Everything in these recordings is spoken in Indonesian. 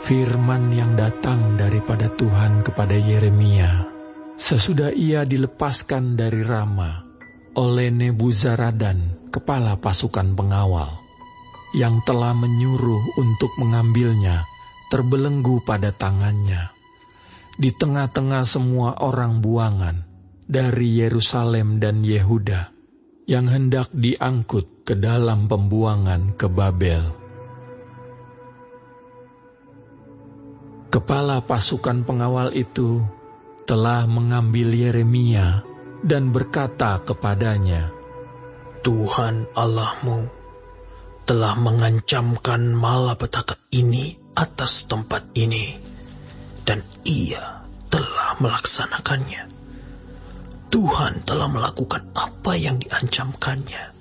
Firman yang datang daripada Tuhan kepada Yeremia sesudah ia dilepaskan dari Rama oleh Nebuzaradan, kepala pasukan pengawal, yang telah menyuruh untuk mengambilnya terbelenggu pada tangannya, di tengah-tengah semua orang buangan dari Yerusalem dan Yehuda, yang hendak diangkut ke dalam pembuangan ke Babel. Kepala pasukan pengawal itu telah mengambil Yeremia dan berkata kepadanya, Tuhan Allahmu telah mengancamkan malapetaka ini atas tempat ini, dan ia telah melaksanakannya. Tuhan telah melakukan apa yang diancamkannya,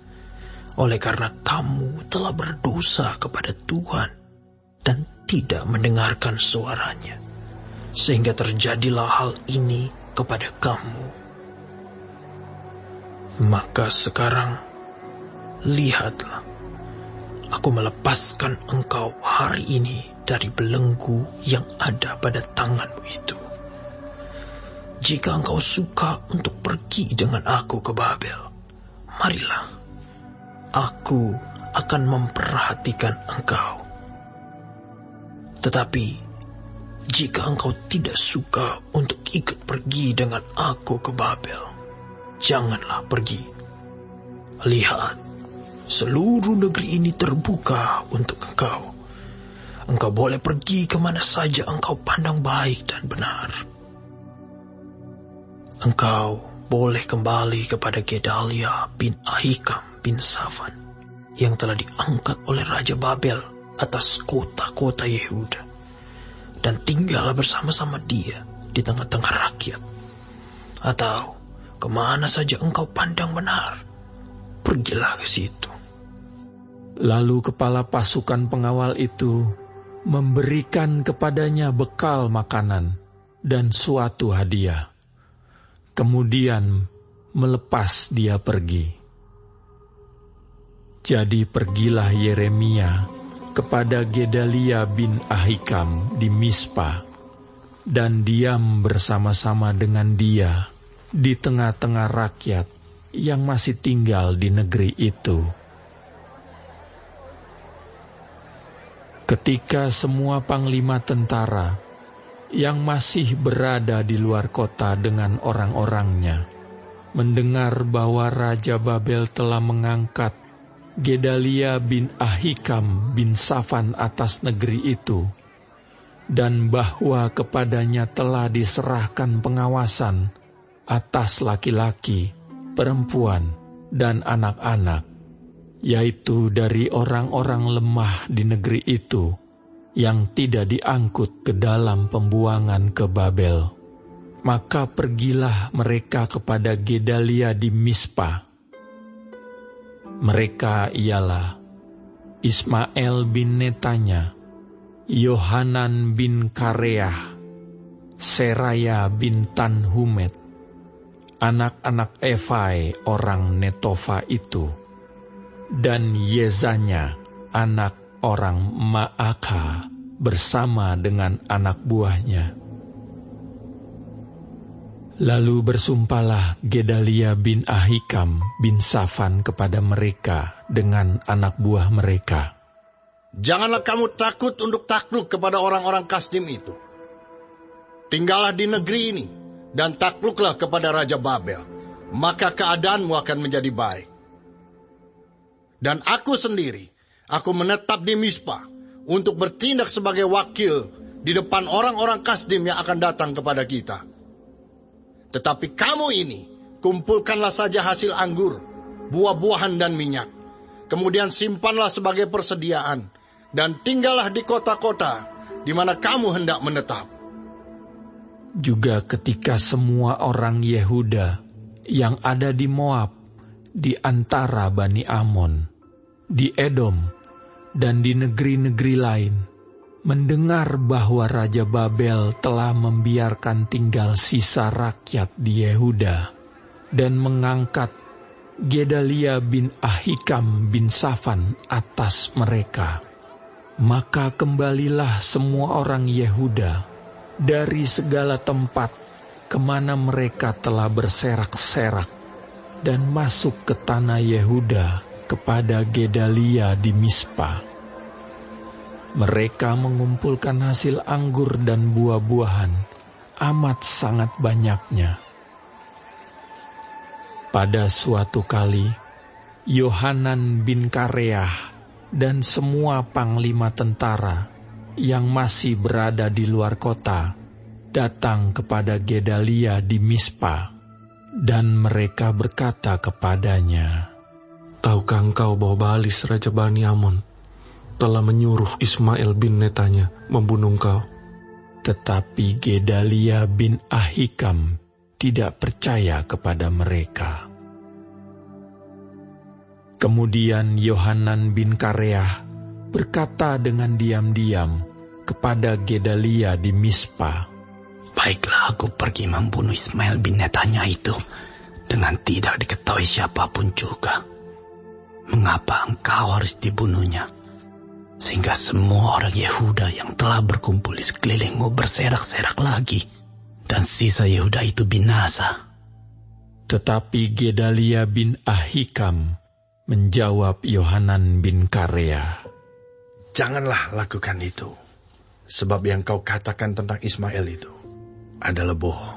oleh karena kamu telah berdosa kepada Tuhan dan tidak mendengarkan suaranya, sehingga terjadilah hal ini kepada kamu. Maka sekarang, lihatlah, aku melepaskan engkau hari ini dari belenggu yang ada pada tanganmu itu. Jika engkau suka untuk pergi dengan aku ke Babel, marilah, aku akan memperhatikan engkau. Tetapi, jika engkau tidak suka untuk ikut pergi dengan aku ke Babel, janganlah pergi. Lihat, seluruh negeri ini terbuka untuk engkau. Engkau boleh pergi kemana saja engkau pandang baik dan benar. Engkau boleh kembali kepada Gedalia bin Ahikam bin Safan, yang telah diangkat oleh Raja Babel atas kota-kota Yehuda, dan tinggallah bersama-sama dia di tengah-tengah rakyat. Atau kemana saja engkau pandang benar, pergilah ke situ. Lalu kepala pasukan pengawal itu memberikan kepadanya bekal makanan dan suatu hadiah. Kemudian melepas dia pergi. Jadi pergilah Yeremia kepada Gedalia bin Ahikam di Mispa, dan diam bersama-sama dengan dia di tengah-tengah rakyat yang masih tinggal di negeri itu. Ketika semua panglima tentara yang masih berada di luar kota dengan orang-orangnya mendengar bahwa Raja Babel telah mengangkat Gedalia bin Ahikam bin Safan atas negeri itu, dan bahwa kepadanya telah diserahkan pengawasan atas laki-laki, perempuan, dan anak-anak, yaitu dari orang-orang lemah di negeri itu, yang tidak diangkut ke dalam pembuangan ke Babel. Maka pergilah mereka kepada Gedalia di Mispa. Mereka ialah Ismael bin Netanya, Yohanan bin Kareah, Seraya bin Tanhumet, anak-anak Efai orang Netofa itu, dan Yezanya, anak orang Maaka, bersama dengan anak buahnya. Lalu bersumpahlah Gedalia bin Ahikam bin Safan kepada mereka dengan anak buah mereka. Janganlah kamu takut untuk takluk kepada orang-orang Kasdim itu. Tinggallah di negeri ini dan takluklah kepada Raja Babel, maka keadaanmu akan menjadi baik. Dan aku sendiri, aku menetap di Mispa untuk bertindak sebagai wakil di depan orang-orang Kasdim yang akan datang kepada kita. Tetapi kamu ini, kumpulkanlah saja hasil anggur, buah-buahan dan minyak. Kemudian simpanlah sebagai persediaan, dan tinggallah di kota-kota di mana kamu hendak menetap. Juga ketika semua orang Yehuda yang ada di Moab, di antara Bani Amon, di Edom, dan di negeri-negeri lain, mendengar bahwa Raja Babel telah membiarkan tinggal sisa rakyat di Yehuda dan mengangkat Gedalia bin Ahikam bin Safan atas mereka, Maka kembalilah semua orang Yehuda dari segala tempat kemana mereka telah berserak-serak dan masuk ke tanah Yehuda kepada Gedalia di Mispa. Mereka mengumpulkan hasil anggur dan buah-buahan amat sangat banyaknya. Pada suatu kali, Yohanan bin Kareah dan semua panglima tentara yang masih berada di luar kota datang kepada Gedalia di Mispa, dan mereka berkata kepadanya, "Tahukah engkau bahwa Baalis Raja Bani Amon telah menyuruh Ismail bin Netanya membunuh engkau?" Tetapi Gedalia bin Ahikam tidak percaya kepada mereka. Kemudian Yohanan bin Kareah berkata dengan diam-diam kepada Gedalia di Mispa, "Baiklah, aku pergi membunuh Ismail bin Netanya itu dengan tidak diketahui siapapun juga. Mengapa engkau harus dibunuhnya? Sehingga semua orang Yehuda yang telah berkumpul di sekelilingmu berserak-serak lagi, dan sisa Yehuda itu binasa." Tetapi Gedalia bin Ahikam menjawab Yohanan bin Kareah, Janganlah lakukan itu, sebab yang kau katakan tentang Ismail itu adalah bohong.